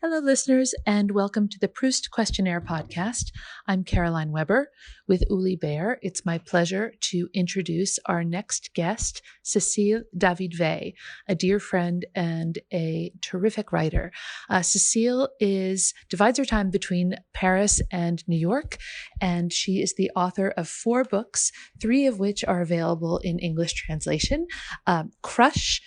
Hello, listeners, and welcome to the PROUST Questionnaire podcast. I'm Caroline Weber with ULI Baer. It's my pleasure to introduce our next guest, Cécile David-Weill, a dear friend and a terrific writer. Cécile divides her time between Paris and New York, and she is the author of 4 books, 3 of which are available in English translation: Crush,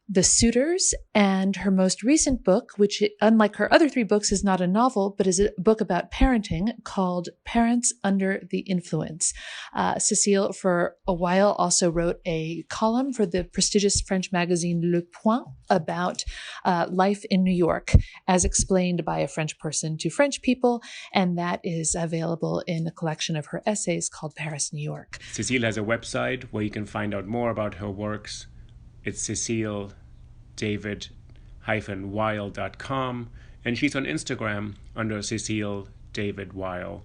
The Suitors, and her most recent book, which, unlike her other 3 books, is not a novel, but is a book about parenting called Parents Under the Influence. Cécile, for a while, also wrote a column for the prestigious French magazine Le Point about life in New York, as explained by a French person to French people, and that is available in a collection of her essays called Paris, New York. Cécile has a website where you can find out more about her works. It's Cécile David-Weill.com, and she's on Instagram under Cécile David-Weill.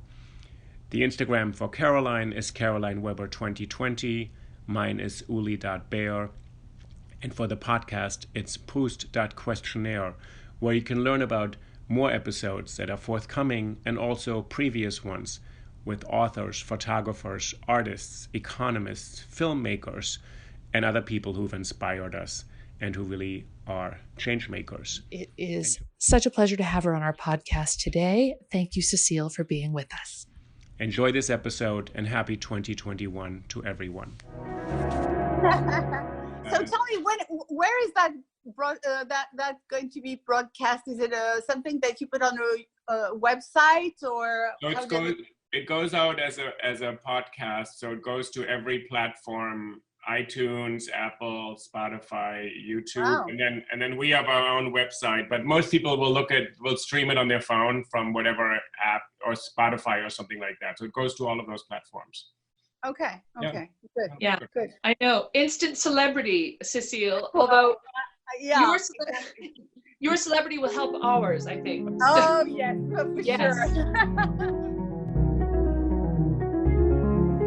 The Instagram for Caroline is Caroline Weber 2020. Mine is uli.baer. And for the podcast, it's PROUST.questionnaire, where you can learn about more episodes that are forthcoming and also previous ones with authors, photographers, artists, economists, filmmakers, and other people who've inspired us and who really are change makers. It is such a pleasure to have her on our podcast today. Thank you, Cécile, for being with us. Enjoy this episode and happy 2021 to everyone. So tell me, where is that that going to be broadcast? Is it something that you put on a website, or? So it goes out as a podcast, so it goes to every platform: iTunes, Apple, Spotify, YouTube, Wow. and then we have our own website. But most people will stream it on their phone from whatever app or Spotify or something like that. So it goes to all of those platforms. Okay. Yeah. Good. Yeah, Good. I know. Instant celebrity, Cécile. Although Yeah. your celebrity will help ours, I think. Oh yes, for Yes. sure.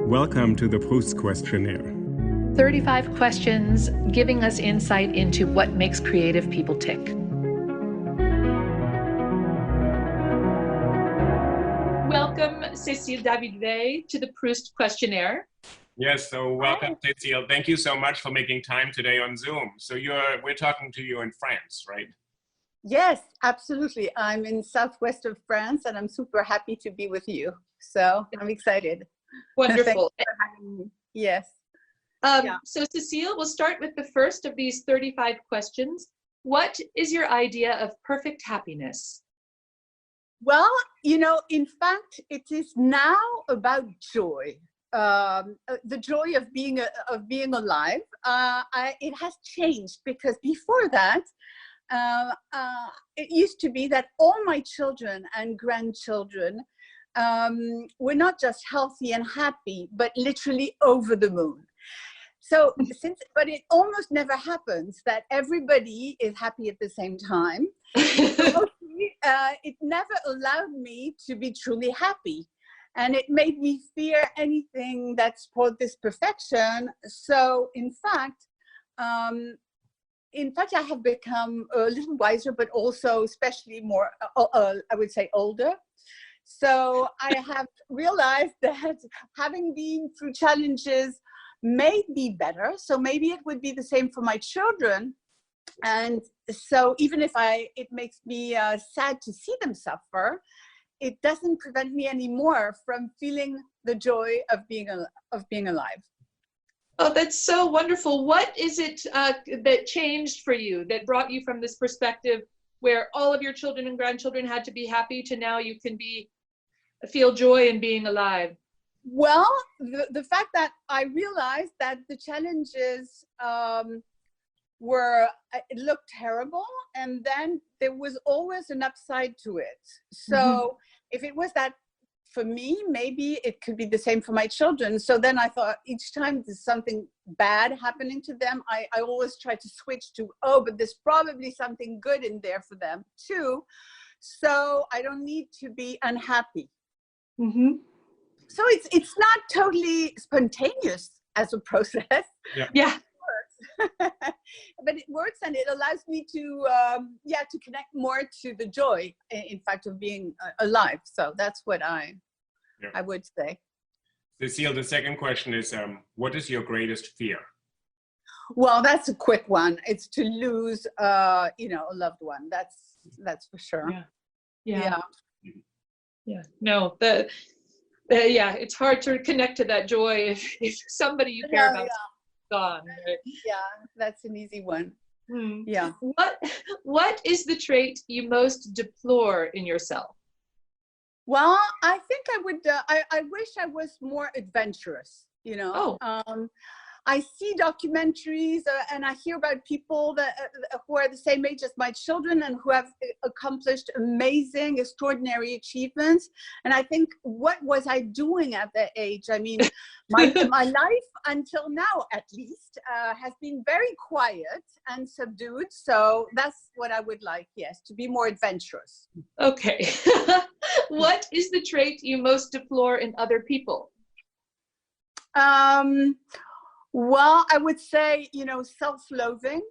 Welcome to the PROUST Questionnaire. 35 questions giving us insight into what makes creative people tick. Welcome, Cécile David-Weill, to the PROUST Questionnaire. Yes, so welcome, Cécile. Thank you so much for making time today on Zoom. So we're talking to you in France, right? Yes, absolutely. I'm in southwest of France, and I'm super happy to be with you. So I'm excited. Wonderful. Thank you for having me. Yes. So Cécile, we'll start with the first of these 35 questions. What is your idea of perfect happiness? Well, in fact, it is now about joy. The joy of being alive. It has changed, because before that, it used to be that all my children and grandchildren were not just healthy and happy, but literally over the moon. So but it almost never happens that everybody is happy at the same time. It never allowed me to be truly happy. And it made me fear anything that spoiled this perfection. So in fact, I have become a little wiser, but also especially more, I would say, older. So I have realized that having been through challenges made me better. So maybe it would be the same for my children. And so even if it makes me sad to see them suffer, it doesn't prevent me anymore from feeling the joy of being alive. Oh, that's so wonderful. What is it that changed for you, that brought you from this perspective where all of your children and grandchildren had to be happy to now you can feel joy in being alive? Well, the fact that I realized that the challenges it looked terrible, and then there was always an upside to it. So if it was that for me, maybe it could be the same for my children. So then I thought, each time there's something bad happening to them, I always try to switch to, but there's probably something good in there for them too. So I don't need to be unhappy. Mm-hmm. So it's not totally spontaneous as a process. Yeah. But it works, and it allows me to to connect more to the joy, in fact, of being alive. So that's what I would say. Cécile, the second question is, what is your greatest fear? Well, that's a quick one. It's to lose, a loved one. That's for sure. Yeah. No, it's hard to connect to that joy if somebody you care about is gone. Right? Yeah, that's an easy one. Yeah. What is the trait you most deplore in yourself? Well, I think I would. I wish I was more adventurous. I see documentaries and I hear about people that who are the same age as my children and who have accomplished amazing, extraordinary achievements. And I think, what was I doing at that age? I mean, my life until now, at least, has been very quiet and subdued. So that's what I would like, yes, to be more adventurous. Okay. What is the trait you most deplore in other people? Well, I would say, self-loathing,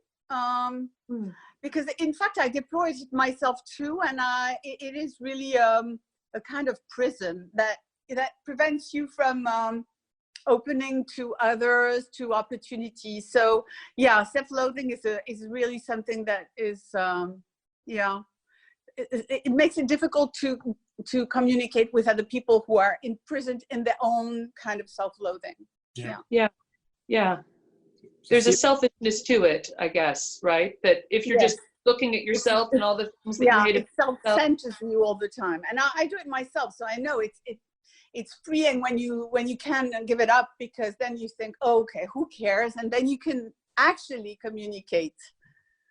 because in fact, I deplore it myself too. And it is really a kind of prison that prevents you from opening to others, to opportunities. So yeah, self-loathing is really something that is, it makes it difficult to communicate with other people who are imprisoned in their own kind of self-loathing. Yeah. There's a selfishness to it, I guess, right? That if you're just looking at yourself and all the things that you hate, it self-centers you all the time. And I do it myself, so I know it's freeing when you can give it up, because then you think, oh, okay, who cares? And then you can actually communicate.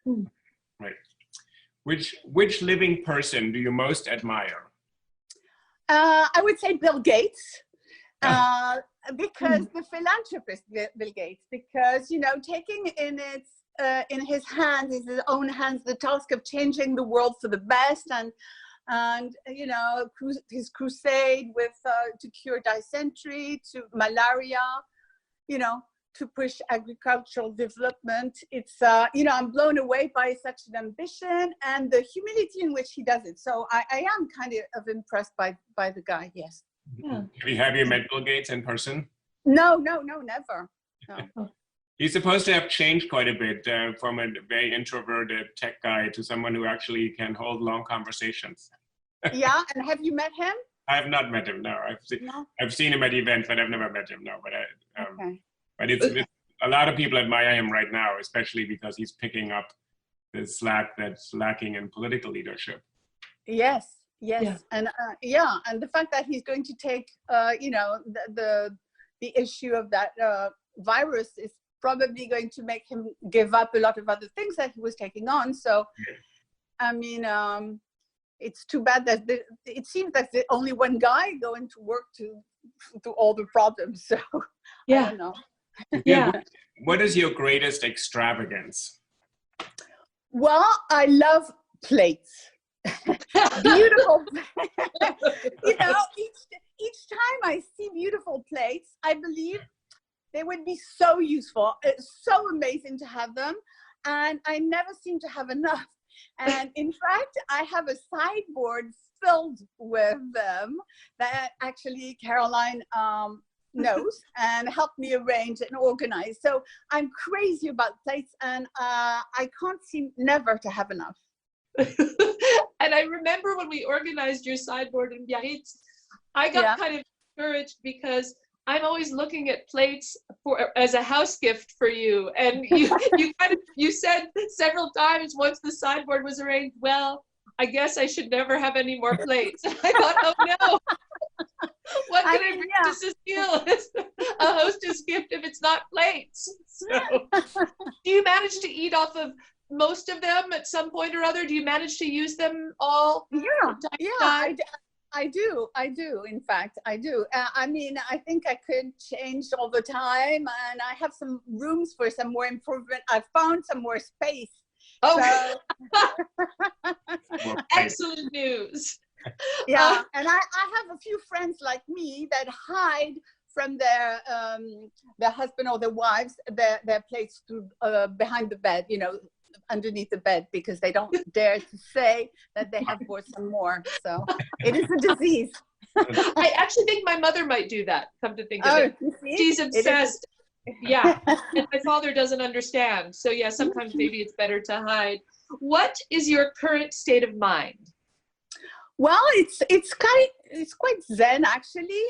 Right. Which living person do you most admire? I would say Bill Gates. Because the philanthropist Bill Gates, because taking in his own hands the task of changing the world for the best, and his crusade with to cure dysentery, to malaria, to push agricultural development. It's I'm blown away by such an ambition and the humility in which he does it. So I am kind of impressed by the guy. Yes. Yeah. Have you met Bill Gates in person? No, never. No. He's supposed to have changed quite a bit from a very introverted tech guy to someone who actually can hold long conversations. Yeah, and have you met him? I have not met him. No, I've seen him at events, but I've never met him. No, but it's a lot of people admire him right now, especially because he's picking up the slack that's lacking in political leadership. Yes. And and the fact that he's going to take the issue of that virus is probably going to make him give up a lot of other things that he was taking on. So I mean, it's too bad that it seems that there's only one guy going to work to all the problems. So I don't know. What is your greatest extravagance? Well, I love plates. Beautiful. Each time I see beautiful plates, I believe they would be so useful. It's so amazing to have them, and I never seem to have enough. And in fact, I have a sideboard filled with them that actually Caroline knows and helped me arrange and organize. So I'm crazy about plates, and I can't seem never to have enough. And I remember when we organized your sideboard in Biarritz, I got kind of discouraged because I'm always looking at plates as a house gift for you. And you said several times once the sideboard was arranged, well, I guess I should never have any more plates. And I thought, oh no, what can I bring to Cécile? It's a hostess gift if it's not plates. So, do you manage to eat off of most of them at some point or other? Do you manage to use them all? I do. In fact, I do. I mean, I think I could change all the time, and I have some rooms for some more improvement. I found some more space. Oh, so. Excellent news. Yeah, and I have a few friends like me that hide their husband or their wives their plates behind the bed, underneath the bed, because they don't dare to say that they have bought some more. So it is a disease. I actually think my mother might do that, come to think of it. She's obsessed. Yeah. And my father doesn't understand. So yeah, sometimes maybe it's better to hide. What is your current state of mind? Well, it's quite zen, actually.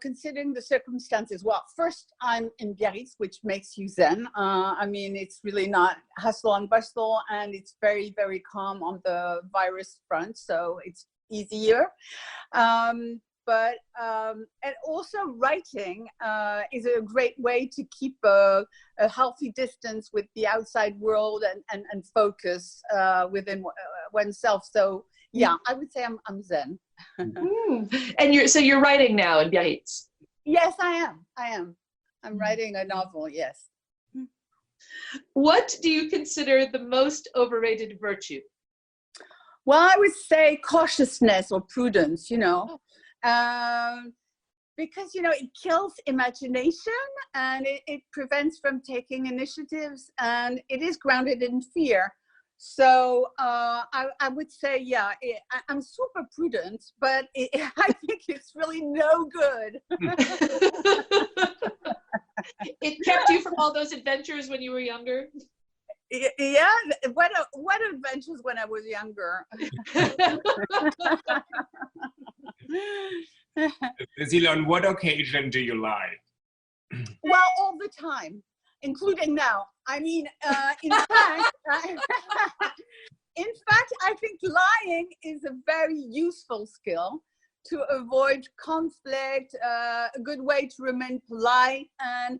Considering the circumstances. Well, first, I'm in Biarritz, which makes you zen. I mean, it's really not hustle and bustle, and it's very, very calm on the virus front, so it's easier. And also writing is a great way to keep a healthy distance with the outside world and focus within oneself. So yeah, I would say I'm zen. And you're writing now in Biarritz? Yes, I am. I'm writing a novel, yes. What do you consider the most overrated virtue? Well, I would say cautiousness or prudence, because, it kills imagination, and it prevents from taking initiatives, and it is grounded in fear. So I would say, yeah, I'm super prudent, but I think it's really no good. It kept you from all those adventures when you were younger? Yeah, what adventures when I was younger. Cécile, on what occasion do you lie? Well, all the time, including now. I mean, in fact, I think lying is a very useful skill to avoid conflict, a good way to remain polite, and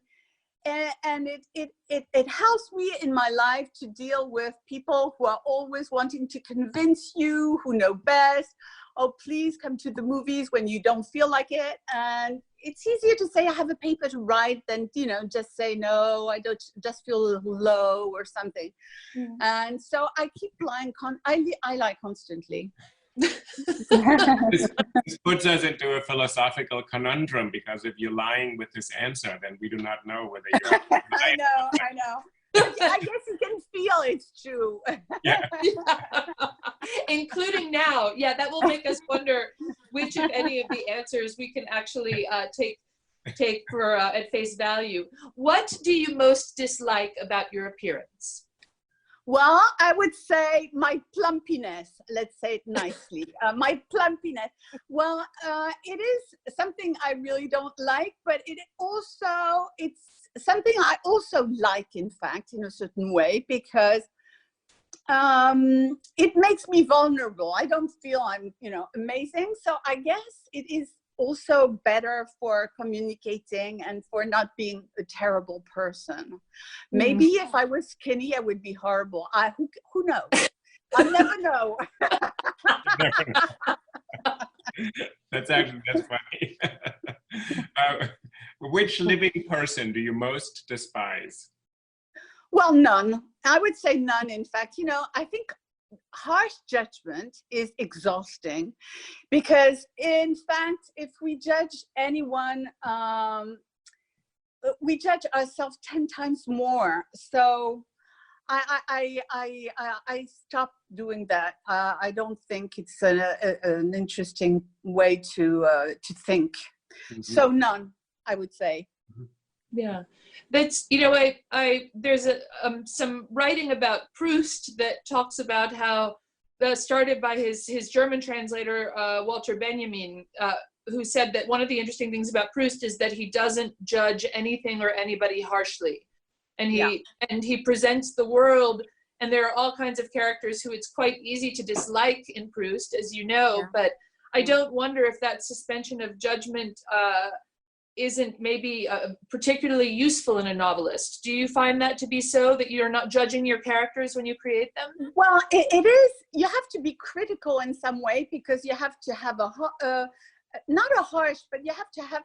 it helps me in my life to deal with people who are always wanting to convince you, who know best. Oh, please come to the movies when you don't feel like it. And it's easier to say I have a paper to write than, just say, no, I don't, just feel a little low or something. And so I keep lying, I lie constantly. This puts us into a philosophical conundrum, because if you're lying with this answer, then we do not know whether you're I know. I guess you can feel it's true. Yeah. Including now. Yeah, that will make us wonder which, if any, of the answers we can actually take for at face value. What do you most dislike about your appearance? Well, I would say my plumpiness, let's say it nicely. My plumpiness. Well, it is something I really don't like, but it's something I also like, in fact, in a certain way, because it makes me vulnerable. I don't feel I'm, amazing. So I guess it is also better for communicating and for not being a terrible person. Maybe if I was skinny, I would be horrible. Who knows? I never know. That's funny. Which living person do you most despise? Well, none. I would say none, in fact. I think harsh judgment is exhausting, because in fact, if we judge anyone, we judge ourselves 10 times more. So I stopped doing that. I don't think it's an interesting way to think. So none, I would say. Yeah, that's, there's some writing about Proust that talks about how that started by his German translator, Walter Benjamin, who said that one of the interesting things about Proust is that he doesn't judge anything or anybody harshly. And he presents the world, and there are all kinds of characters who it's quite easy to dislike in Proust, as you know, but I don't wonder if that suspension of judgment isn't maybe particularly useful in a novelist. Do you find that to be so, that you're not judging your characters when you create them? Well, it is. You have to be critical in some way, because you have to have not a harsh, but you have to have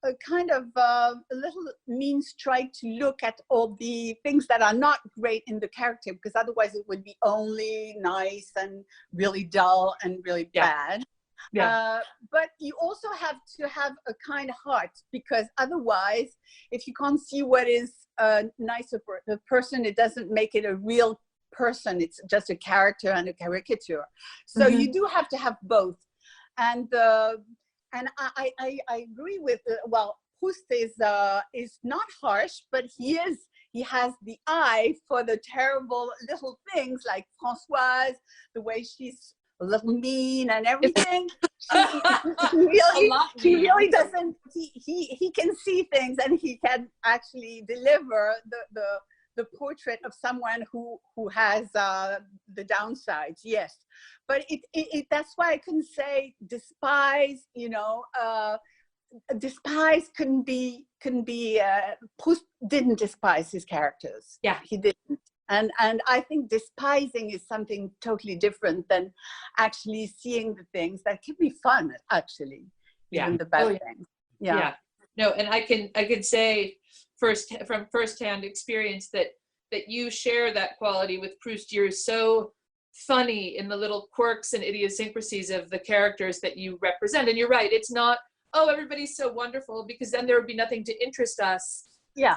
a kind of a little mean strike to look at all the things that are not great in the character, because otherwise it would be only nice and really dull and really bad. But you also have to have a kind heart, because otherwise, if you can't see what is nice of the person, it doesn't make it a real person. It's just a character and a caricature. So you do have to have both. And I agree with Proust is not harsh, but he has the eye for the terrible little things, like Françoise, the way she's a little mean and everything. He really doesn't. He can see things, and he can actually deliver the portrait of someone who has the downsides. Yes, but that's why I couldn't say despise. Despise couldn't be. Proust didn't despise his characters. Yeah, he didn't. And I think despising is something totally different than actually seeing the things that can be fun, actually, even the bad things. Yeah. No, and I can say from firsthand experience that you share that quality with Proust. You're so funny in the little quirks and idiosyncrasies of the characters that you represent. And you're right, it's not, oh, everybody's so wonderful, because then there would be nothing to interest us. Yeah.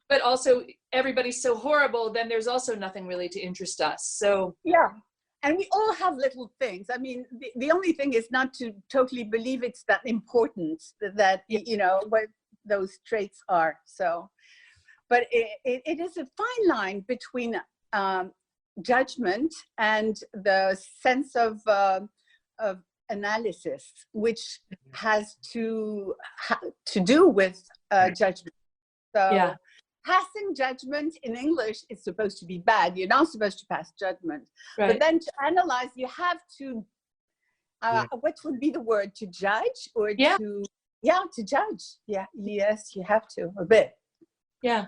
But also everybody's so horrible, then there's also nothing really to interest us. So yeah, and we all have little things. I mean, the only thing is not to totally believe it's that important that what those traits are. So, but it is a fine line between judgment and the sense of analysis, which has to do with judgment. So passing judgment in English is supposed to be bad. You're not supposed to pass judgment. Right. But then to analyze, you have to, what would be the word? To judge or to judge. Yeah, yes, you have to, a bit. Yeah.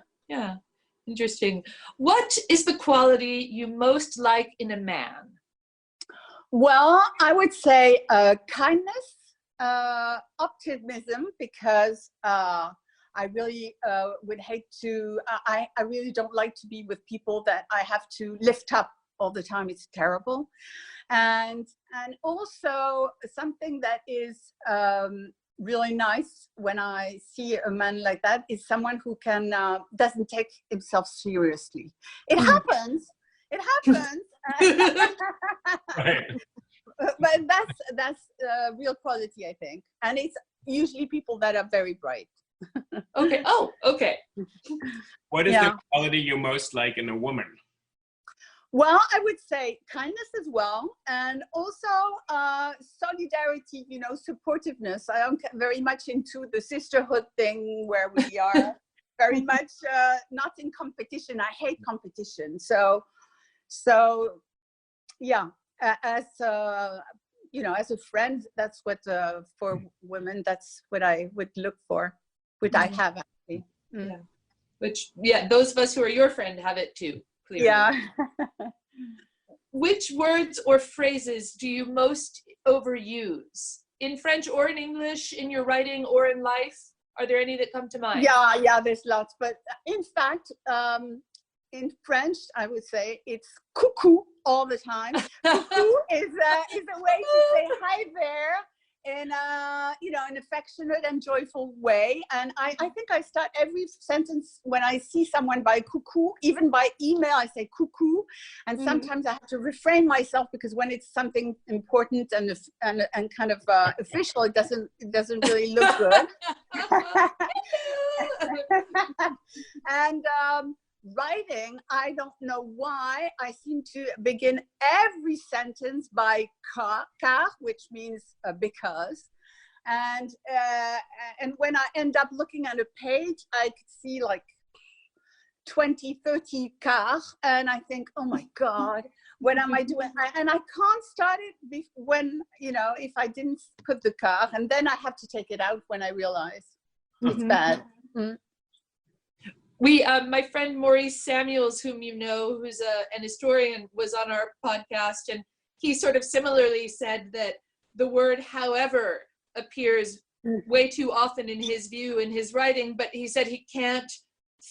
Interesting. What is the quality you most like in a man? Well, I would say kindness, optimism, because I really would hate to, I really don't like to be with people that I have to lift up all the time. It's terrible. And also something that is really nice when I see a man like that is someone who can, doesn't take himself seriously. It happens. Right. But that's real quality, I think. And it's usually people that are very bright. Okay. Oh, okay. What is the quality you most like in a woman? Well, I would say kindness as well, and also solidarity, supportiveness. I am very much into the sisterhood thing, where we are very much not in competition. I hate competition. So yeah, as as a friend, that's what for women, that's what I would look for. Which I have, actually. Yeah. Which, those of us who are your friend have it too, clearly. Yeah. Which words or phrases do you most overuse? In French or in English, in your writing or in life? Are there any that come to mind? Yeah, there's lots. But in fact, in French, I would say it's coucou all the time. Coucou is a way to say hi there, in an affectionate and joyful way. And I think I start every sentence when I see someone by coucou, even by email, I say coucou. And sometimes I have to refrain myself, because when it's something important and kind of official, it doesn't really look good. And writing, I don't know why, I seem to begin every sentence by car, which means because. And when I end up looking at a page, I could see like 20, 30 car, and I think, oh my God, what am I doing? And I can't start it when, if I didn't put the car, and then I have to take it out when I realize it's bad. Mm-hmm. My friend Maurice Samuels, whom you know, who's an historian, was on our podcast, and he sort of similarly said that the word however appears way too often in his view, in his writing, but he said he can't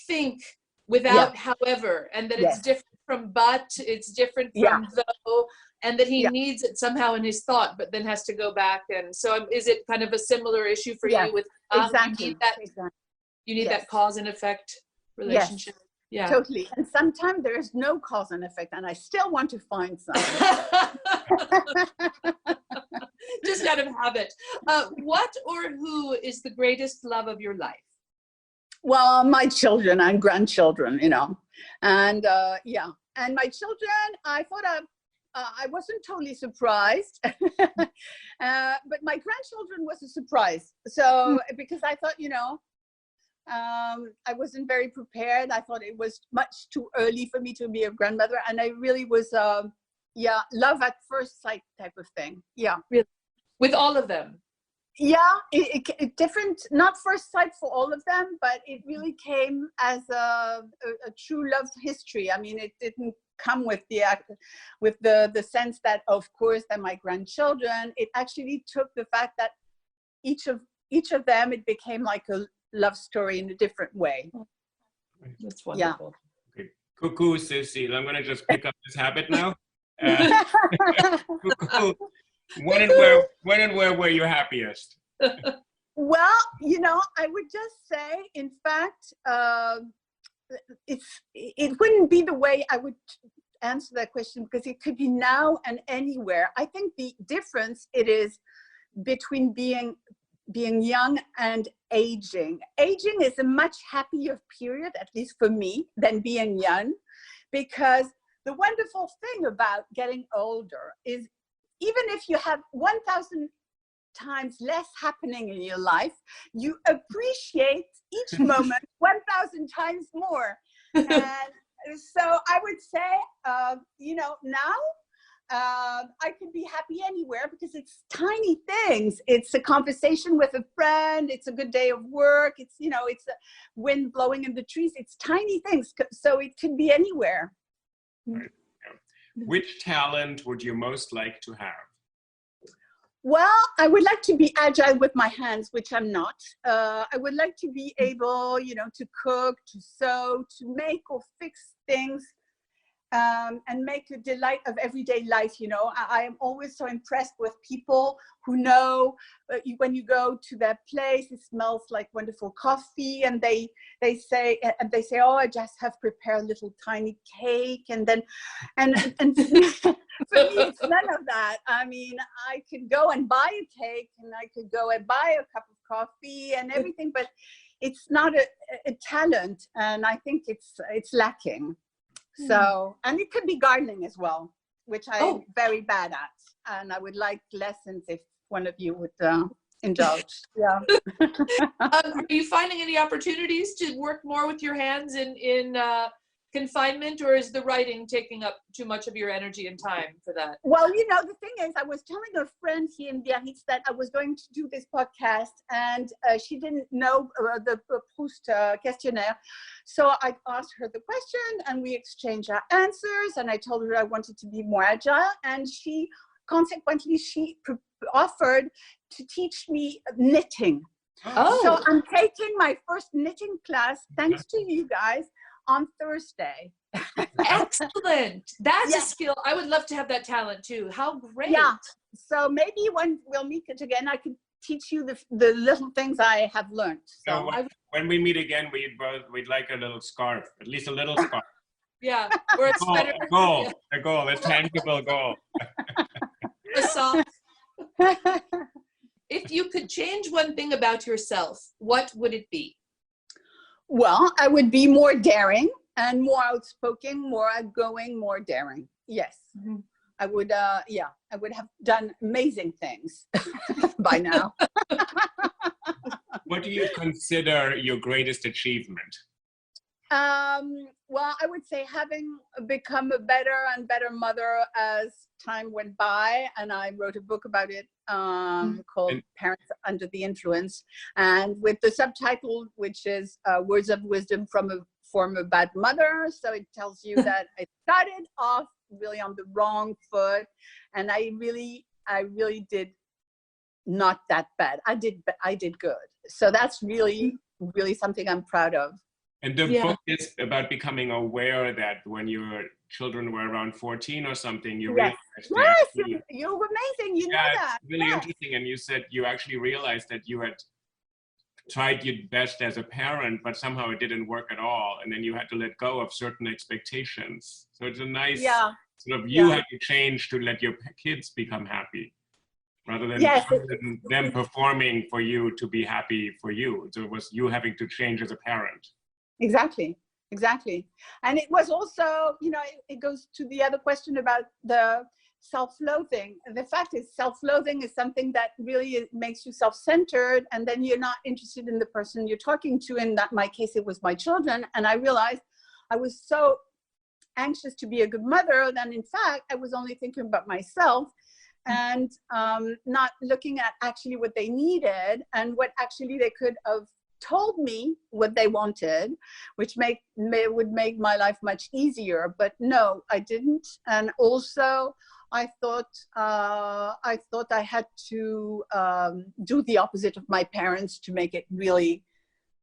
think without however, and that it's different from but, it's different from though, and that he needs it somehow in his thought, but then has to go back. And so is it kind of a similar issue for you with exactly. you need that, you need that cause and effect relationship? Yeah, totally. And sometimes there is no cause and effect, and I still want to find some. Just out of habit. What or who is the greatest love of your life? Well, my children and grandchildren, you know, and and my children, I thought I wasn't totally surprised, but my grandchildren was a surprise. So because I thought, you know, I wasn't very prepared. I thought it was much too early for me to be a grandmother, and I really was, love at first sight type of thing. Yeah, really, with all of them. Yeah, it different, not first sight for all of them, but it really came as a true love history. I mean, it didn't come with the sense that, of course, they're my grandchildren. It actually took the fact that each of them, it became like a love story in a different way. That's wonderful. Yeah. Okay. Cuckoo, Cécile. I'm going to just pick up this habit now. Cuckoo. When and where were you happiest? Well, you know, I would just say, in fact, it wouldn't be the way I would answer that question, because it could be now and anywhere. I think the difference it is between being young and aging. Aging is a much happier period, at least for me, than being young, because the wonderful thing about getting older is, even if you have 1,000 times less happening in your life, you appreciate each moment 1,000 times more. And so I would say, you know, now I could be happy anywhere, because it's tiny things. It's a conversation with a friend. It's a good day of work. It's, you know, it's a wind blowing in the trees. It's tiny things. So it could be anywhere. Right. Which talent would you most like to have? Well, I would like to be agile with my hands, which I'm not. I would like to be able, you know, to cook, to sew, to make or fix things, and make a delight of everyday life. You know, I am always so impressed with people who know when you go to their place, it smells like wonderful coffee, and they say, oh, I just have prepared a little tiny cake, and then and for me, it's none of that. I mean, I could go and buy a cake, and I could go and buy a cup of coffee and everything, but it's not a talent, and I think it's lacking. So, and it could be gardening as well, which I'm very bad at, and I would like lessons if one of you would indulge. Yeah. Are you finding any opportunities to work more with your hands in confinement, or is the writing taking up too much of your energy and time for that? Well, you know, the thing is, I was telling a friend here in Biarritz that I was going to do this podcast, and she didn't know the PROUST questionnaire. So I asked her the question, and we exchanged our answers, and I told her I wanted to be more agile, and she consequently offered to teach me knitting. Oh. So I'm taking my first knitting class, thanks to you guys, on Thursday. Excellent. That's a skill. I would love to have that talent too. How great. Yeah. So maybe when we'll meet again, I could teach you the little things I have learned. So when we meet again, we'd like a little scarf, at least a little scarf. Yeah. Or a sweater. A goal, a tangible goal. A sock. If you could change one thing about yourself, what would it be? Well, I would be more daring and more outspoken, more outgoing, more daring. Yes. Mm-hmm. I would, I would have done amazing things by now. What do you consider your greatest achievement? Well, I would say having become a better and better mother as time went by, and I wrote a book about it called Parents Under the Influence, and with the subtitle, which is Words of Wisdom from a Former Bad Mother. So it tells you that I started off really on the wrong foot, and I really did not that bad. I did good. So that's really something I'm proud of. And the book is about becoming aware that when you're children were around 14 or something, you Yes. realized Yes, actually, you're amazing. You know yeah, that. it's really Yes. interesting. And you said you actually realized that you had tried your best as a parent, but somehow it didn't work at all. And then you had to let go of certain expectations. So it's a nice Yeah. sort of, you Yeah. had to change to let your kids become happy, rather than Yes. them performing for you to be happy for you. So it was you having to change as a parent. Exactly. Exactly. And it was also, you know, it goes to the other question about the self-loathing. The fact is, self-loathing is something that really makes you self-centered, and then you're not interested in the person you're talking to. In that, my case, it was my children. And I realized I was so anxious to be a good mother that, in fact, I was only thinking about myself and not looking at actually what they needed and what actually they could have told me what they wanted, which would make my life much easier. But no, I didn't. And also I thought I had to do the opposite of my parents to make it really,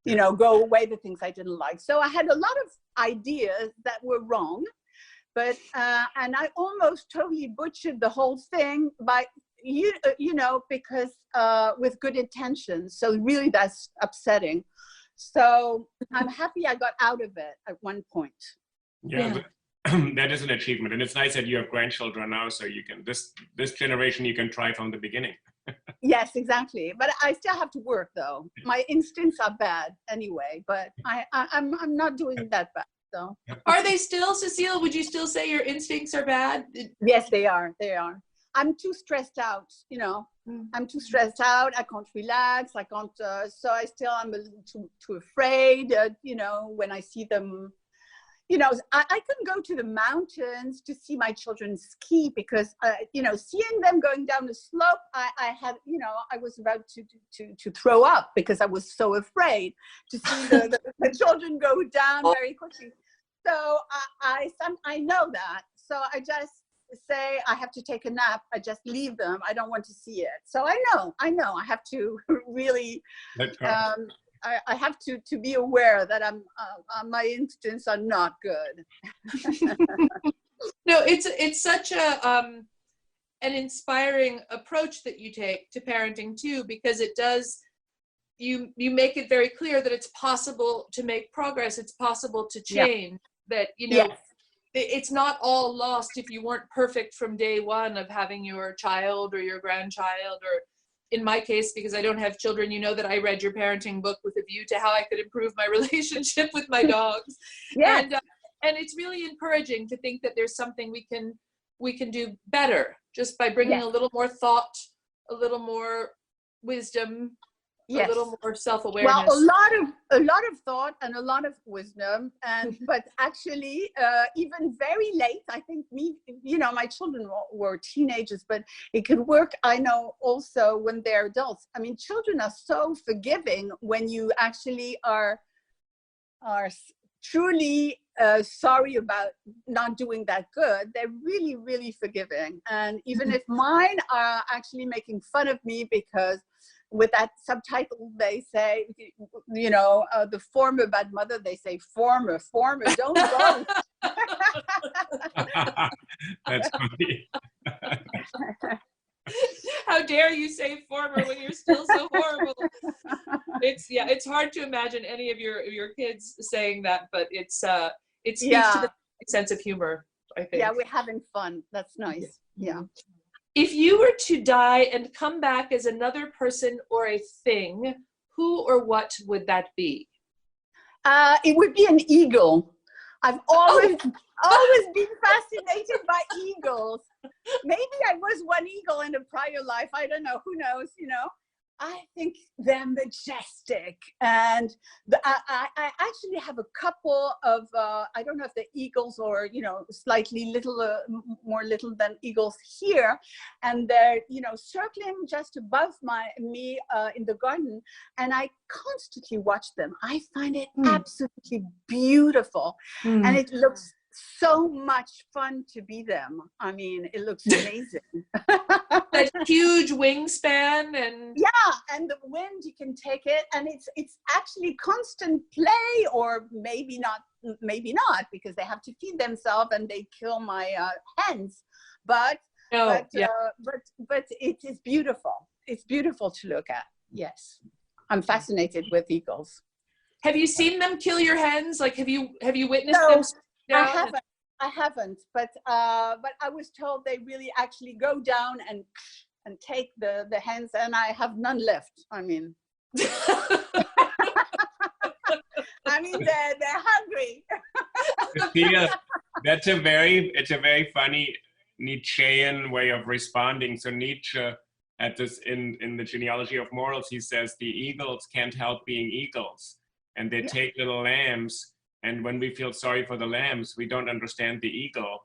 you know, go away the things I didn't like. So I had a lot of ideas that were wrong, but and I almost totally butchered the whole thing by you know, because with good intentions. So really that's upsetting. So I'm happy I got out of it at one point. Yeah. That is an achievement, and it's nice that you have grandchildren now, so you can this generation you can try from the beginning. Yes, exactly. But I still have to work, though. My instincts are bad anyway, but I'm not doing that bad. So Are they still, Cécile? Would you still say your instincts are bad? yes, they are. They are. I'm too stressed out. You know, I'm too stressed out. I can't relax. I can't. So I still am a little too afraid. You know, when I see them. You know, I couldn't go to the mountains to see my children ski because, you know, seeing them going down the slope, I had, you know, I was about to throw up because I was so afraid to see the children go down very quickly. So I know that. So I just say I have to take a nap. I just leave them. I don't want to see it. So I know. I have to really. I have to be aware that my instincts are not good. No, it's such a an inspiring approach that you take to parenting too, because it does you make it very clear that it's possible to make progress. It's possible to change. That, you know, it's not all lost if you weren't perfect from day one of having your child or your grandchild, or in my case, because I don't have children, you know that I read your parenting book with a view to how I could improve my relationship with my dogs. And it's really encouraging to think that there's something we can do better just by bringing a little more thought, a little more wisdom, a little more self-awareness. Well, a lot of thought and a lot of wisdom, and but actually, even very late, I think you know, my children were teenagers, but it could work. I know also when they're adults. I mean, children are so forgiving when you actually are truly sorry about not doing that good. They're really, really forgiving. And even if mine are actually making fun of me because with that subtitle, they say, you know, the former bad mother, they say, former, don't go. That's funny. How dare you say former when you're still so horrible? It's hard to imagine any of your kids saying that, but it speaks to the sense of humor, I think. Yeah, we're having fun. That's nice. Yeah. If you were to die and come back as another person or a thing, who or what would that be? It would be an eagle. I've always been fascinated by eagles. Maybe I was one eagle in a prior life. I don't know. Who knows? You know, I think they're majestic, and I actually have a couple of I don't know if they're eagles or, you know, slightly more little than eagles here, and they're, you know, circling just above me in the garden, and I constantly watch them. I find it absolutely beautiful, and it looks so much fun to be them. I mean, it looks amazing. huge wingspan and yeah, and the wind, you can take it, and it's actually constant play, or maybe not, because they have to feed themselves and they kill my hens. But it is beautiful. It's beautiful to look at. Yes, I'm fascinated with eagles. Have you seen them kill your hens? Like, have you witnessed them? No, I haven't. But I was told they really actually go down and take the hens, and I have none left. I mean, they're hungry. Cecilia, it's a very funny Nietzschean way of responding. So Nietzsche, at this in the genealogy of morals, he says the eagles can't help being eagles, and they take little lambs, and when we feel sorry for the lambs, we don't understand the eagle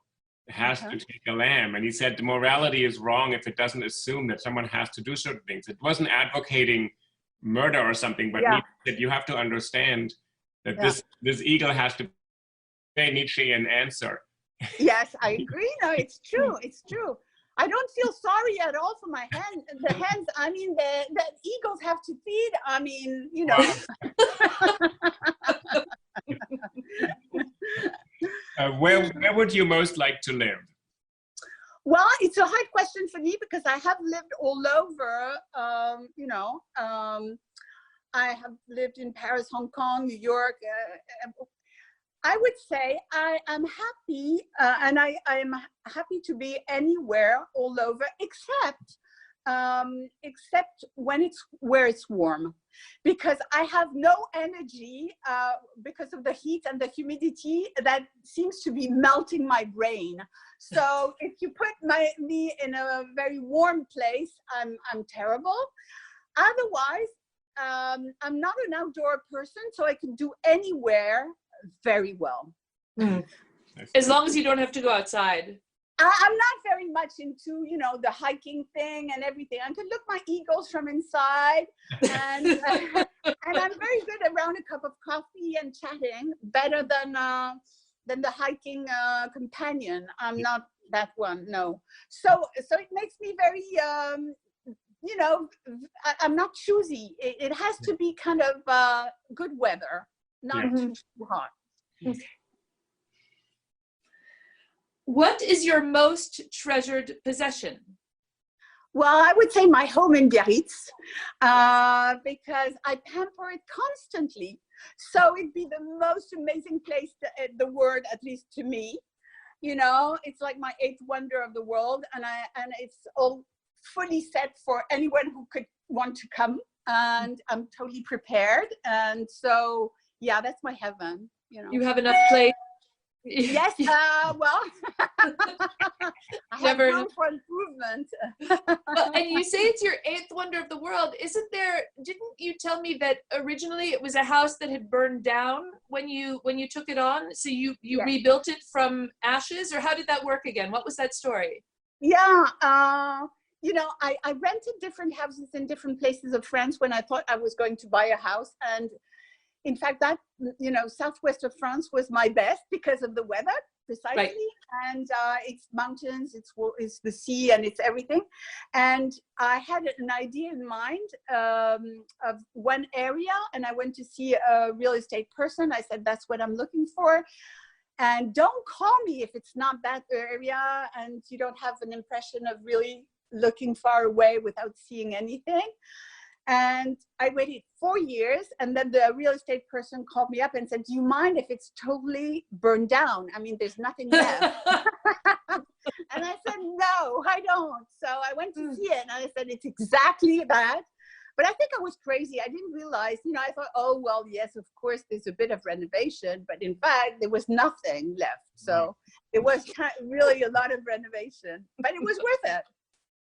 has to take a lamb. And he said the morality is wrong if it doesn't assume that someone has to do certain things. It wasn't advocating murder or something, but Nietzsche said you have to understand that this eagle has to pay Nietzschean answer. Yes, I agree. No, it's true. It's true. I don't feel sorry at all for my hens. The hens, I mean, the eagles have to feed. I mean, you know. Where would you most like to live? Well, it's a hard question for me because I have lived all over. I have lived in Paris, Hong Kong, New York. I would say I am happy, and I am happy to be anywhere, all over, except when where it's warm, because I have no energy because of the heat and the humidity that seems to be melting my brain. So if you put me in a very warm place, I'm terrible. Otherwise, I'm not an outdoor person, so I can do anywhere very well. As long as you don't have to go outside. I'm not very much into, the hiking thing and everything. I can look my eagles from inside, and and I'm very good around a cup of coffee and chatting, better than the hiking companion. I'm not that one, no. So it makes me very, I'm not choosy. It has to be kind of good weather, not too hot. Okay. What is your most treasured possession? Well, I would say my home in Biarritz, because I pamper it constantly. So it'd be the most amazing place in the world, at least to me. It's like my eighth wonder of the world, and it's all fully set for anyone who could want to come, and I'm totally prepared. And so, yeah, that's my heaven. You have enough place. Yes, well, I have room for improvement. Well, and you say it's your eighth wonder of the world. Didn't you tell me that originally it was a house that had burned down when you took it on? So you rebuilt it from ashes, or how did that work again? What was that story? Yeah, I rented different houses in different places of France when I thought I was going to buy a house. And in fact, that, southwest of France was my best because of the weather, precisely. Right. And it's mountains, it's the sea, and it's everything. And I had an idea in mind of one area, and I went to see a real estate person. I said, that's what I'm looking for. And don't call me if it's not that area and you don't have an impression of really looking far away without seeing anything. And I waited 4 years, and then the real estate person called me up and said, do you mind if it's totally burned down? I mean, there's nothing left. And I said, no, I don't. So I went to see it, and I said, it's exactly that. But I think I was crazy. I didn't realize, I thought, oh, well, yes, of course, there's a bit of renovation. But in fact, there was nothing left. So it was really a lot of renovation. But it was worth it.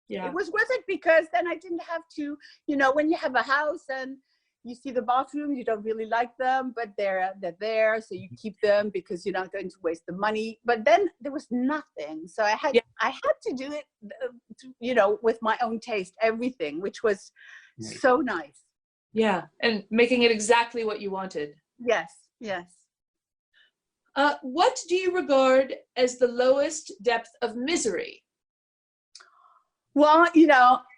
Yeah. It was worth it because then I didn't have to, when you have a house and you see the bathrooms, you don't really like them, but they're there, so you keep them because you're not going to waste the money. But then there was nothing, so I had to do it, with my own taste, everything, which was so nice. Yeah, and making it exactly what you wanted. Yes, yes. What do you regard as the lowest depth of misery? Well,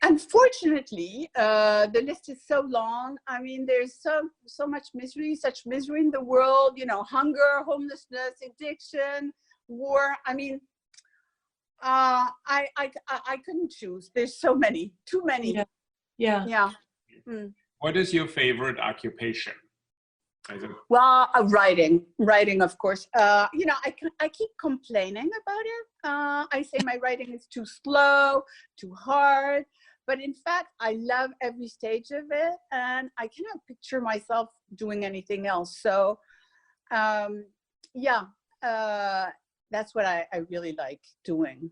unfortunately, the list is so long. I mean, there's so much misery, such misery in the world, hunger, homelessness, addiction, war. I mean, I couldn't choose. There's so many, too many. Yeah. Mm. What is your favorite occupation? Well, writing, of course. I keep complaining about it. I say my writing is too slow, too hard, but in fact, I love every stage of it, and I cannot picture myself doing anything else. So, that's what I really like doing.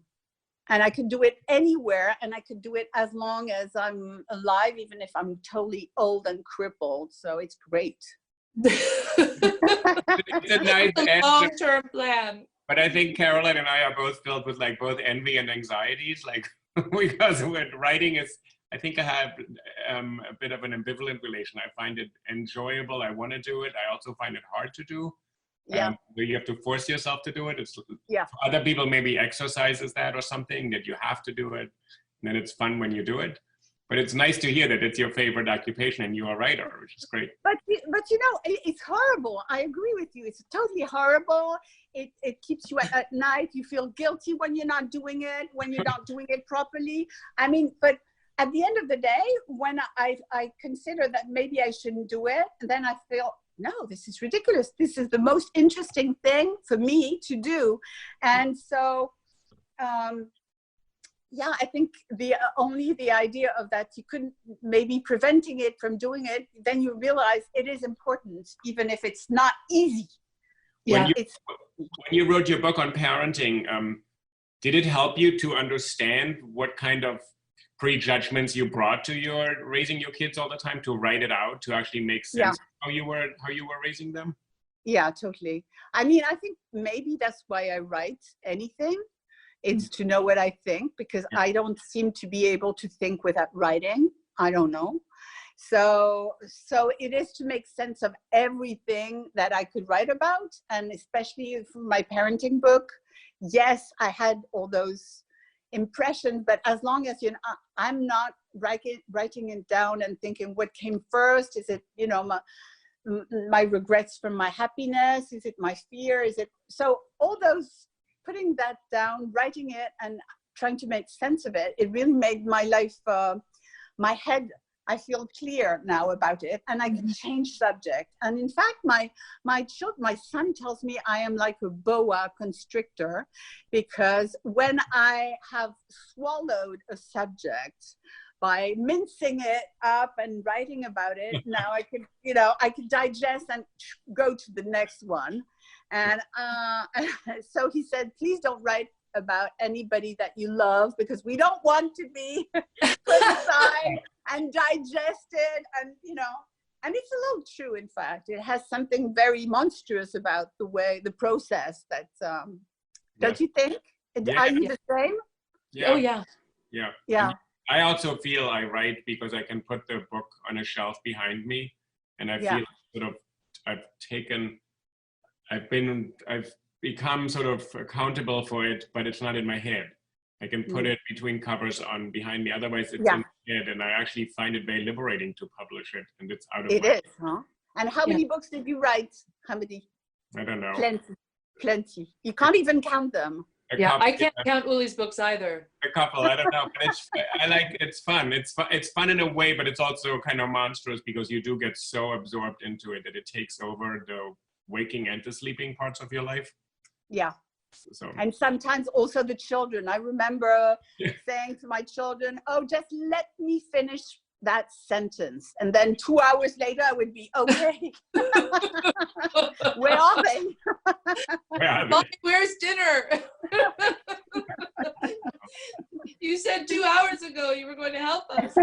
And I could do it anywhere, and I could do it as long as I'm alive, even if I'm totally old and crippled. So it's great. It's a nice long-term plan. But I think Caroline and I are both filled with both envy and anxieties, because with writing I think I have a bit of an ambivalent relation. I find it enjoyable. I want to do it. I also find it hard to do. Yeah. You have to force yourself to do it. For other people, maybe exercise is that or something, that you have to do it. And then it's fun when you do it. But it's nice to hear that it's your favorite occupation and you're a writer, which is great. But it's horrible. I agree with you. It's totally horrible. It keeps you at night. You feel guilty when you're not doing it, when you're not doing it properly. I mean, but at the end of the day, when I consider that maybe I shouldn't do it, and then I feel, no, this is ridiculous. This is the most interesting thing for me to do. And so, I think only the idea of that you couldn't maybe preventing it from doing it, then you realize it is important, even if it's not easy. When you wrote your book on parenting, did it help you to understand what kind of prejudgments you brought to your raising your kids all the time, to write it out, to actually make sense of how you were raising them? Yeah, totally. I mean, I think maybe that's why I write anything. It's to know what I think, because I don't seem to be able to think without writing. I don't know. So it is to make sense of everything that I could write about. And especially for my parenting book, yes, I had all those impressions, but as long as I'm not writing it down and thinking what came first. Is it, my regrets from my happiness? Is it my fear? Is it, so all those, putting that down, writing it and trying to make sense of it, it really made my life, my head, I feel clear now about it, and I can change subject. And in fact, my son tells me I am like a boa constrictor, because when I have swallowed a subject, by mincing it up and writing about it, now I could digest and go to the next one. And so he said, please don't write about anybody that you love, because we don't want to be put aside and digested. And, and it's a little true, in fact. It has something very monstrous about the process that, don't you think? Yeah. Are you the same? Yeah. Oh, yeah. Yeah. Yeah. I also feel I write because I can put the book on a shelf behind me, and I feel I've become sort of accountable for it, but it's not in my head. I can put it between covers on behind me. Otherwise, it's in my head, and I actually find it very liberating to publish it, and it's out of it my is, huh? And how many books did you write, Hamidi? I don't know. Plenty. You can't even count them. I can't count Uli's books either. A couple, I don't know, but it's fun. It's fun in a way, but it's also kind of monstrous, because you do get so absorbed into it that it takes over the waking and the sleeping parts of your life. Yeah. So. And sometimes also the children. I remember saying to my children, oh, just let me finish that sentence. And then 2 hours later, I would be, okay. Where are they? Mommy, where's dinner? You said 2 hours ago you were going to help us.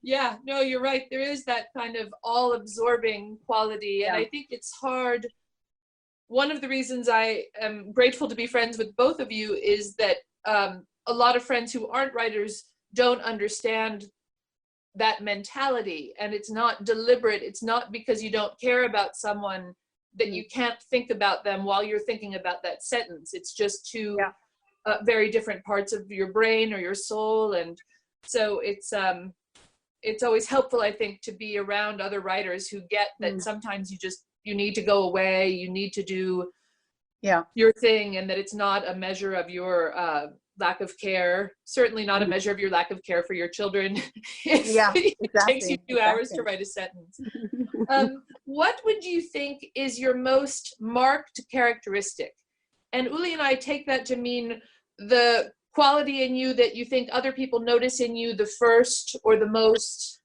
No, you're right. There is that kind of all-absorbing quality. And I think it's hard. One of the reasons I am grateful to be friends with both of you is that a lot of friends who aren't writers don't understand that mentality. And it's not deliberate. It's not because you don't care about someone that you can't think about them while you're thinking about that sentence. It's just to very different parts of your brain or your soul. And so it's always helpful, I think, to be around other writers who get that sometimes you need to go away, you need to do your thing, and that it's not a measure of your lack of care, certainly not a measure of your lack of care for your children. It takes you 2 hours to write a sentence. What would you think is your most marked characteristic? And Uli and I take that to mean the quality in you that you think other people notice in you the first or the most.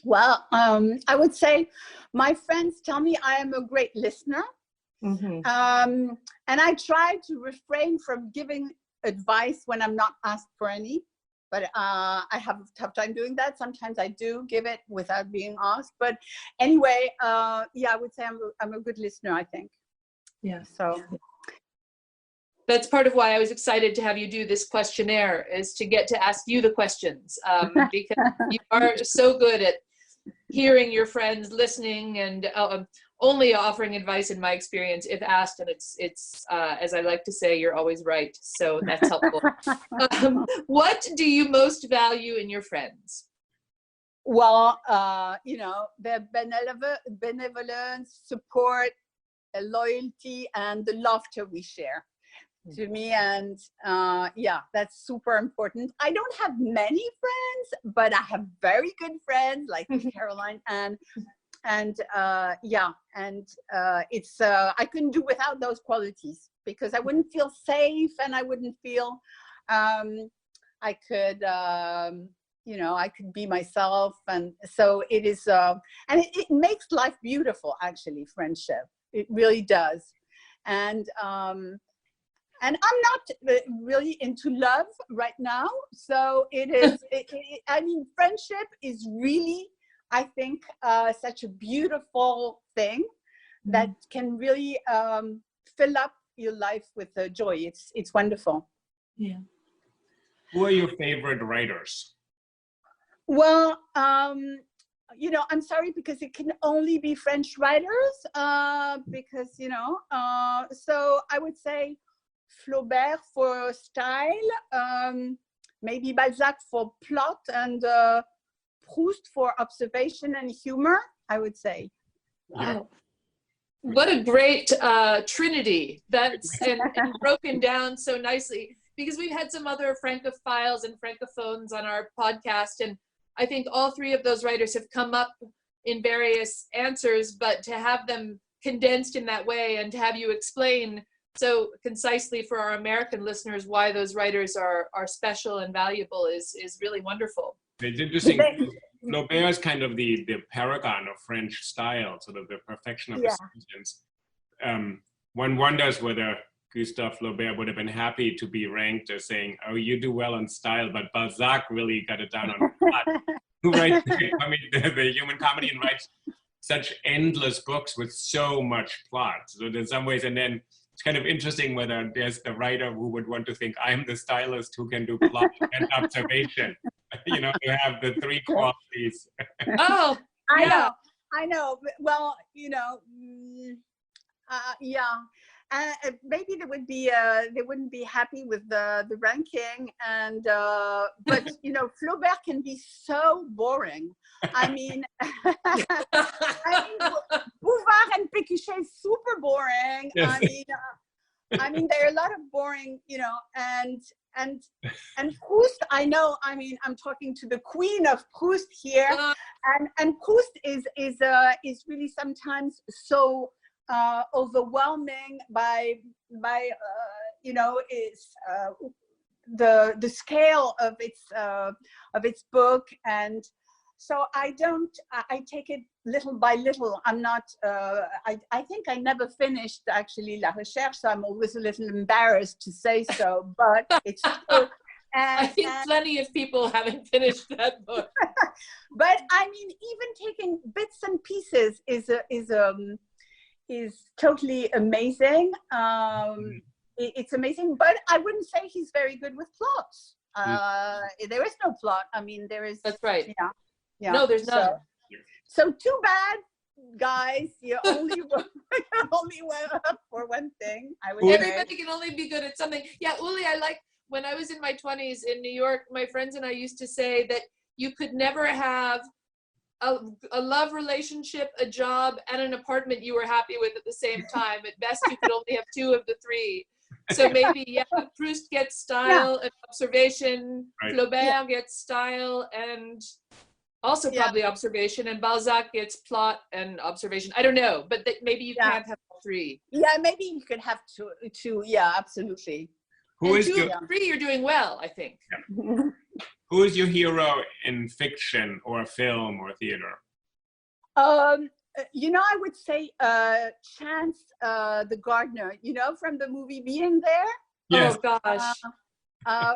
Well, I would say my friends tell me I am a great listener. And I try to refrain from giving advice when I'm not asked for any, but I have a tough time doing that. Sometimes I do give it without being asked. But anyway, yeah, I would say I'm a good listener, I think. Yeah. So that's part of why I was excited to have you do this questionnaire, is to get to ask you the questions, because you are so good at hearing your friends, listening, and only offering advice, in my experience, if asked. And it's as I like to say, you're always right. So that's helpful. What do you most value in your friends? Well, their benevolence, support, loyalty, and the laughter we share to me. And yeah, that's super important. I don't have many friends, but I have very good friends like Caroline, and yeah, and it's I couldn't do without those qualities, because I wouldn't feel safe, and I wouldn't feel I could I could be myself. And so it is and it makes life beautiful, actually, friendship. It really does. And I'm not really into love right now, so it is I mean, friendship is really, I think, such a beautiful thing that can really fill up your life with joy. It's wonderful. Yeah. Who are your favorite writers? Well, I'm sorry, because it can only be French writers, because, so I would say Flaubert for style, maybe Balzac for plot, and Proust for observation and humor, I would say. Wow. What a great trinity. That's and broken down so nicely, because we've had some other Francophiles and Francophones on our podcast, and I think all three of those writers have come up in various answers, but to have them condensed in that way, and to have you explain so concisely for our American listeners why those writers are special and valuable is really wonderful. It's interesting. Flaubert is kind of the paragon of French style, sort of the perfection of the sentence. One wonders whether Gustave Flaubert would have been happy to be ranked as saying, "Oh, you do well on style," but Balzac really got it down on plot. Who writes the human comedy and writes such endless books with so much plot. So in some ways, and then it's kind of interesting whether there's the writer who would want to think, I'm the stylist who can do plot and observation. You have the three qualities. Oh, I know. Well, yeah. Maybe they wouldn't be happy with the ranking, and but Flaubert can be so boring. I mean, Bouvard and Pécuchet is super boring. Yes. I mean, there are a lot of boring, and Proust. I know. I mean, I'm talking to the queen of Proust here, and Proust is really sometimes so overwhelming by the scale of its book, and so I take it little by little. I'm not I think I never finished actually La Recherche, so I'm always a little embarrassed to say so, but it's true. I think plenty of people haven't finished that book. But I mean, even taking bits and pieces is totally amazing. It's amazing, but I wouldn't say he's very good with plots. There is no plot. I mean, there is. That's right. Yeah. No, there's none. So too bad. guys, you only only went up for one thing. I would Everybody can only be good at something. Yeah, Uli, I like, when I was in my 20s in New York, my friends and I used to say that you could never have a love relationship, a job, and an apartment you were happy with at the same time. At best, you could only have 2 of the 3. So maybe, yeah, Proust gets style and observation, Flaubert gets style and also probably observation, and Balzac gets plot and observation. I don't know, but maybe you can't have all 3. Yeah, maybe you could have two. Yeah, absolutely. Who is 2 of 3, you're doing well, I think. Yeah. Who is your hero in fiction or film or theater? You know, I would say Chance the gardener, you know, from the movie Being There. Yes. Oh gosh.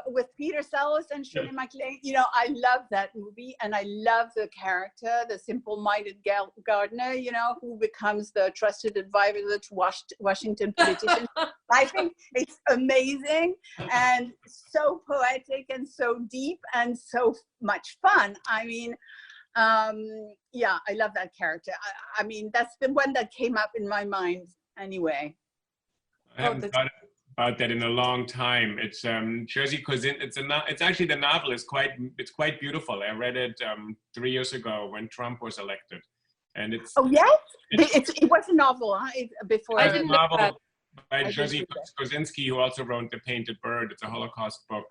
With Peter Sellers and Shirley MacLaine. You know, I love that movie, and I love the character, the simple-minded gardener, you know, who becomes the trusted advisor to Washington politicians. I think it's amazing and so poetic and so deep and so much fun. I mean, yeah, I love that character. I mean, that's the one that came up in my mind anyway. I haven't thought about that in a long time. It's Jerzy Kosinski. It's actually, the novel is quite beautiful. I read it 3 years ago when Trump was elected, and it's. Oh yes, it was a novel, huh? Before. I didn't a novel know by Jerzy Kosinski, who also wrote The Painted Bird. It's a Holocaust book,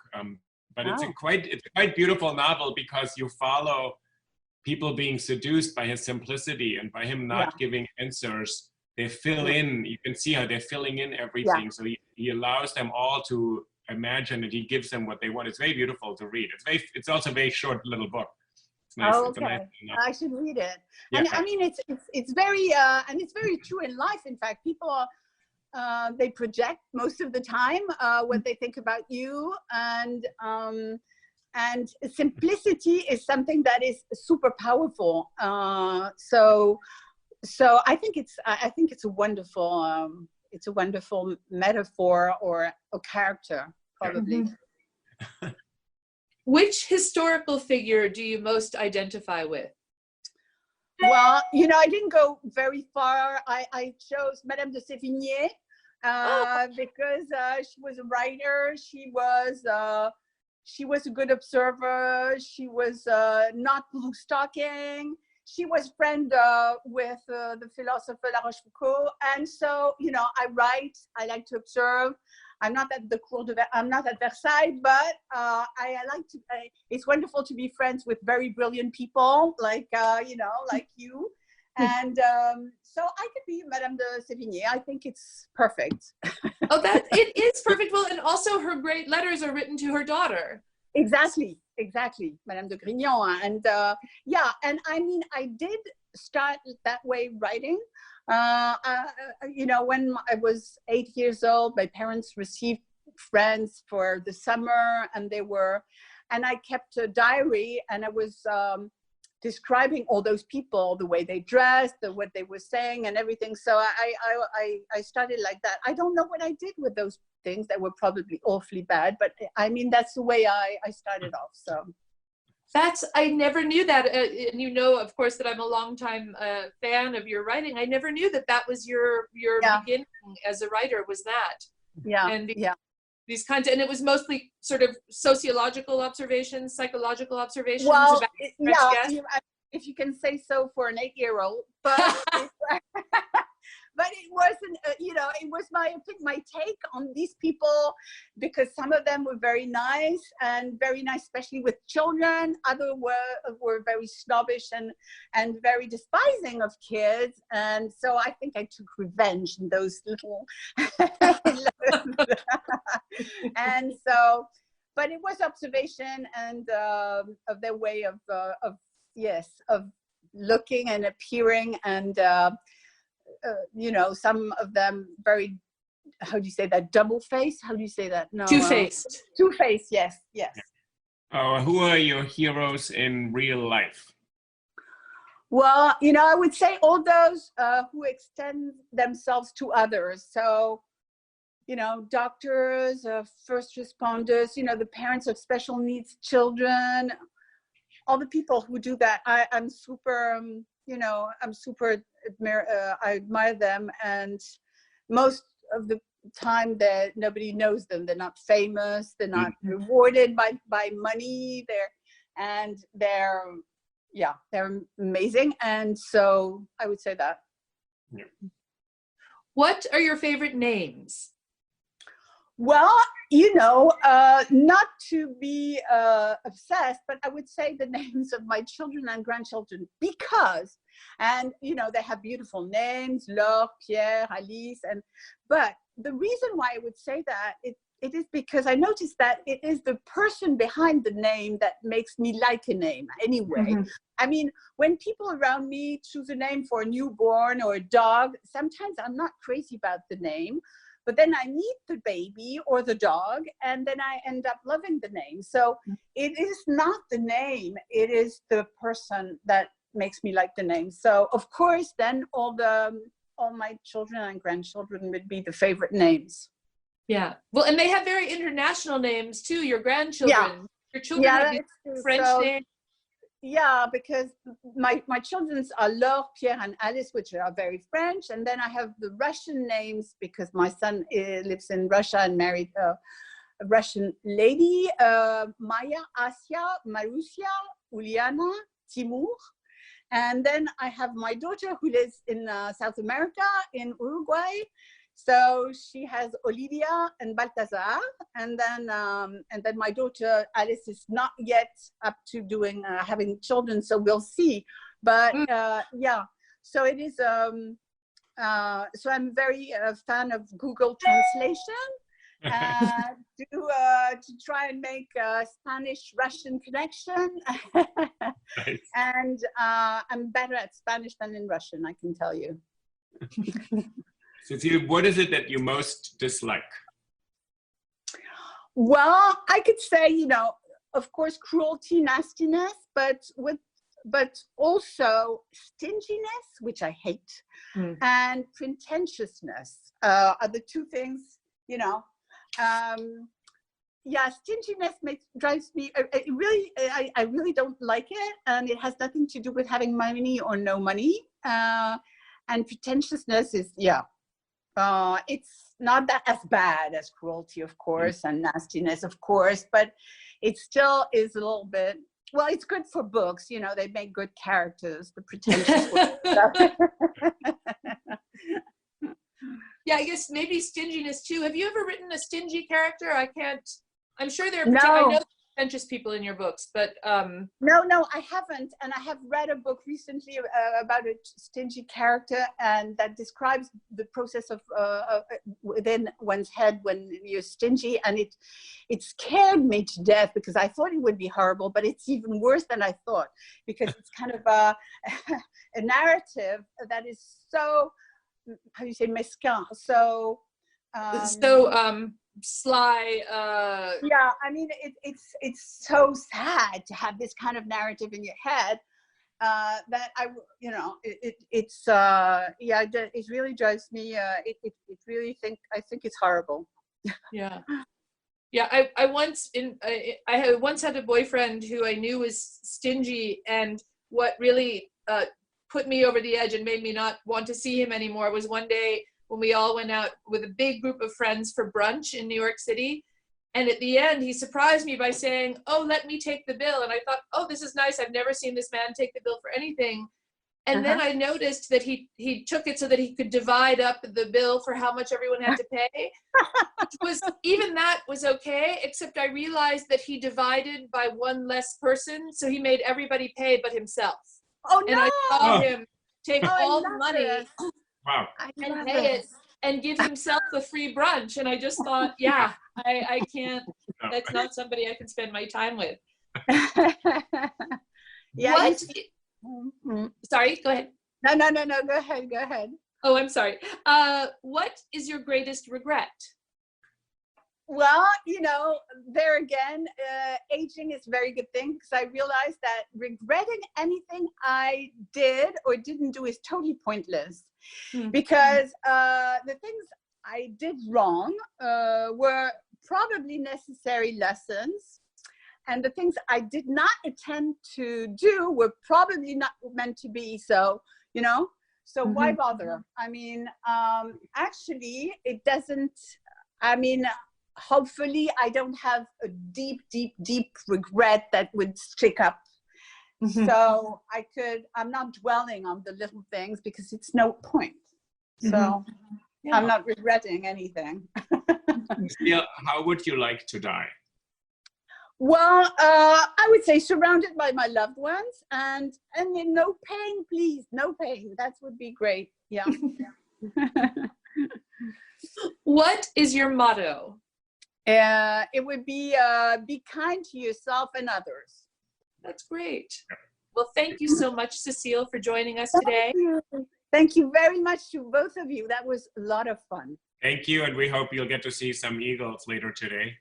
but it's a quite beautiful novel because you follow people being seduced by his simplicity and by him not giving answers. They fill in, you can see how they're filling in everything. Yeah. So he allows them all to imagine, and he gives them what they want. It's very beautiful to read. It's also a very short little book. It's nice. Oh, okay. Nice, I should read it. Yeah. And I mean, it's very, and it's very true in life. In fact, people are, they project most of the time what they think about you, and simplicity is something that is super powerful. So I think it's a wonderful metaphor or a character, probably. Which historical figure do you most identify with? Well, you know, I didn't go very far. I chose Madame de Sivigny because she was a writer. She was a good observer. She was not blue stalking. She was friend with the philosopher La Rochefoucauld, and so, you know, I write. I like to observe. I'm not at the I'm not at Versailles, but I like to. It's wonderful to be friends with very brilliant people, like you know, like you, and so I could be Madame de Sévigné. I think it's perfect. Oh, it is perfect. Well, and also her great letters are written to her daughter. Exactly, Madame de Grignon. And yeah, and I mean, I did start that way writing. You know, when I was 8 years old, my parents received friends for the summer, and I kept a diary, and I was describing all those people, the way they dressed, what they were saying, and everything. So I started like that. I don't know what I did with those things that were probably awfully bad, but I mean, that's the way I started off. So I never knew that. And you know, of course, that I'm a longtime fan of your writing. I never knew that was your beginning as a writer, was that. Yeah. And these kinds of, and it was mostly sort of sociological observations, psychological observations. Well, about if you can say so for an 8-year-old, but but it wasn't, you know, it was my take on these people, because some of them were very nice, especially with children. Others were very snobbish and very despising of kids. And so I think I took revenge in those little, and so, but it was observation and of their way of looking and appearing, and you know, some of them very, how do you say that, double-faced? How do you say that? No, two-faced. Two-faced, yes. Who are your heroes in real life? Well, you know, I would say all those who extend themselves to others. So, you know, doctors, first responders, you know, the parents of special needs children, all the people who do that. I'm super, I'm super I admire them, and most of the time that nobody knows them. They're not famous. They're not rewarded by money. They're amazing. And so I would say that. Yeah. What are your favorite names? Well, not to be obsessed, but I would say the names of my children and grandchildren because, and they have beautiful names, Laure, Pierre, Alice, but the reason why I would say that it is because I noticed that it is the person behind the name that makes me like a name anyway. Mm-hmm. I mean, when people around me choose a name for a newborn or a dog, sometimes I'm not crazy about the name. But then I meet the baby or the dog, and then I end up loving the name. So it is not the name, it is the person that makes me like the name. So of course, then all my children and grandchildren would be the favorite names. Yeah. Well, and they have very international names too, your grandchildren. Yeah. Your children have French names. Yeah, because my children's are Laure, Pierre, and Alice, which are very French. And then I have the Russian names because my son lives in Russia and married a Russian lady. Maya, Asya, Marusia, Uliana, Timur. And then I have my daughter who lives in South America, in Uruguay. So she has Olivia and Balthazar, and then my daughter Alice is not yet up to doing having children, so we'll see. But yeah, so it is. So I'm very fan of Google Translation to try and make a Spanish-Russian connection. Nice. And I'm better at Spanish than in Russian, I can tell you. Cécile, what is it that you most dislike? Well, I could say, of course, cruelty, nastiness, but also stinginess, which I hate, and pretentiousness are the two things, Yeah, stinginess drives me. I really don't like it, and it has nothing to do with having money or no money. And pretentiousness is, it's not that as bad as cruelty, of course, and nastiness, of course, but it still is a little bit. Well, it's good for books, they make good characters. The pretentious ones. Yeah, I guess maybe stinginess too. Have you ever written a stingy character? I'm sure there are No. I know pretentious people in your books, but No, I haven't. And I have read a book recently about a stingy character, and that describes the process of within one's head when you're stingy. And it scared me to death because I thought it would be horrible, but it's even worse than I thought, because it's kind of a narrative that is so, how do you say, mesquin, so sly. Yeah, I mean, it's so sad to have this kind of narrative in your head that it really drives me. I think it's horrible. Yeah. I once had a boyfriend who I knew was stingy, and what really put me over the edge and made me not want to see him anymore was one day when we all went out with a big group of friends for brunch in New York City. And at the end, he surprised me by saying, "Oh, let me take the bill." And I thought, oh, this is nice. I've never seen this man take the bill for anything. And then I noticed that he took it so that he could divide up the bill for how much everyone had to pay. Even that was okay, except I realized that he divided by one less person. So he made everybody pay but himself. Oh, no! And I saw him take all the money and pay it and give himself the free brunch. And I just thought, I can't, that's not somebody I can spend my time with. Yeah. Sorry, go ahead. No, go ahead. Oh, I'm sorry. What is your greatest regret? Well, there again, aging is a very good thing, because I realized that regretting anything I did or didn't do is totally pointless. Because the things I did wrong were probably necessary lessons. And the things I did not intend to do were probably not meant to be. So, you know, so why bother? I mean, actually, it doesn't, I mean, hopefully I don't have a deep, deep, deep regret that would stick up. So I'm not dwelling on the little things because it's no point. So I'm not regretting anything. Cécile, how would you like to die? Well, I would say surrounded by my loved ones and in no pain, please, no pain. That would be great. Yeah. What is your motto? It would be kind to yourself and others. That's great. Well, thank you so much, Cécile, for joining us today. Thank you very much to both of you. That was a lot of fun. Thank you, and we hope you'll get to see some eagles later today.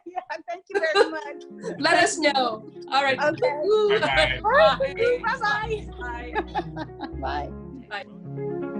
Yeah, thank you very much. Let us know. All right. Okay. Bye-bye. Bye-bye. Bye. Bye. Bye.